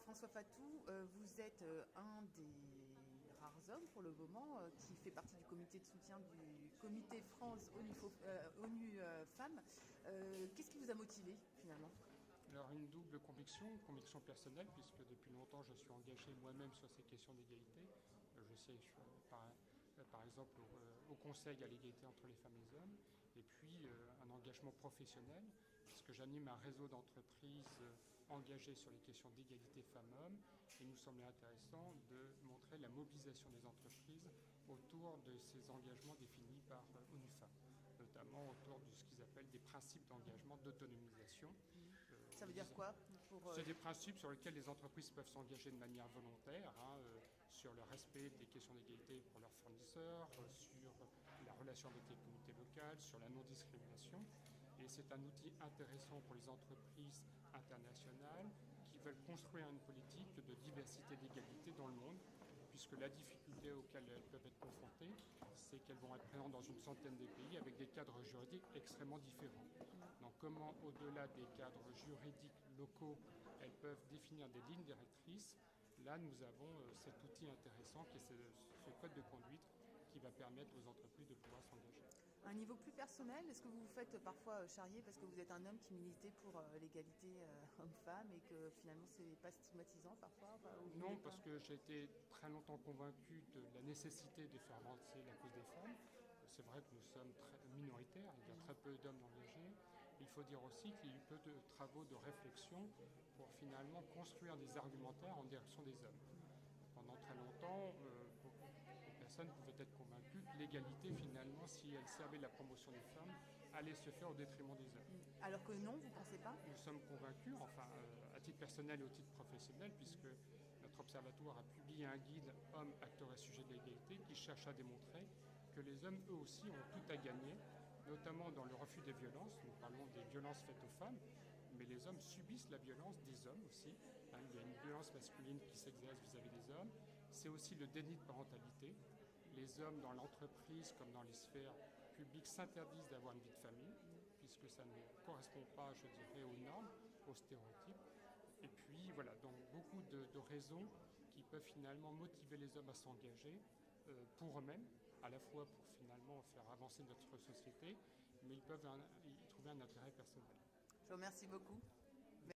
François Fatou, vous êtes un des rares hommes pour le moment qui fait partie du comité de soutien du comité France ONU Femmes. Qu'est-ce qui vous a motivé finalement? Alors une double conviction personnelle, puisque depuis longtemps je suis engagé moi-même sur ces questions d'égalité. Je sais, je suis par exemple au Conseil à l'égalité entre les femmes et les hommes, et puis un engagement professionnel, puisque j'anime un réseau d'entreprises engagées sur les questions d'égalité femmes-hommes, et il nous semblait intéressant de montrer la mobilisation des entreprises autour de ces engagements définis par ONU Femmes, notamment autour de ce qu'ils appellent des principes d'engagement d'autonomisation. Ça veut dire quoi pour, C'est des principes sur lesquels les entreprises peuvent s'engager de manière volontaire, sur le respect des questions d'égalité pour leurs fournisseurs, sur la relation avec les communautés locales, sur la non-discrimination. Et c'est un outil intéressant pour les entreprises internationales qui veulent construire une politique de diversité et d'égalité dans le monde, puisque la difficulté auxquelles elles peuvent être confrontées, c'est qu'elles vont être présentes dans une centaine de pays avec des cadres juridiques extrêmement différents. Donc comment, au-delà des cadres juridiques locaux, elles peuvent définir des lignes directrices? Là, nous avons cet outil intéressant qui est ce code de conduite qui va permettre aux entreprises de pouvoir s'engager. un niveau plus personnel, est-ce que vous vous faites parfois charrier parce que vous êtes un homme qui militait pour l'égalité homme-femme et que finalement c'est pas stigmatisant parfois Non, parce que j'ai été très longtemps convaincu de la nécessité de faire avancer la cause des femmes. C'est vrai que nous sommes très minoritaires, il y a très peu d'hommes engagés. Il faut dire aussi qu'il y a eu peu de travaux de réflexion pour finalement construire des argumentaires en direction des hommes. Pendant très longtemps, les personnes pouvaient être convaincues que l'égalité, finalement, si elle servait de la promotion des femmes, allait se faire au détriment des hommes. Alors que non, vous ne pensez pas? Nous sommes convaincus, enfin, à titre personnel et au titre professionnel, puisque notre observatoire a publié un guide Hommes, acteurs et sujets de l'égalité qui cherche à démontrer que les hommes, eux aussi, ont tout à gagner, notamment dans le refus des violences. Nous parlons des violences faites aux femmes, mais les hommes subissent la violence des hommes aussi. Il y a une violence masculine qui s'exerce vis-à-vis des hommes. C'est aussi le déni de parentalité. Les hommes dans l'entreprise comme dans les sphères publiques s'interdisent d'avoir une vie de famille, puisque ça ne correspond pas, je dirais, aux normes, aux stéréotypes. Et puis voilà, donc beaucoup de raisons qui peuvent finalement motiver les hommes à s'engager pour eux-mêmes, à la fois pour finalement faire avancer notre société, mais ils peuvent y trouver un intérêt personnel. Je vous remercie beaucoup.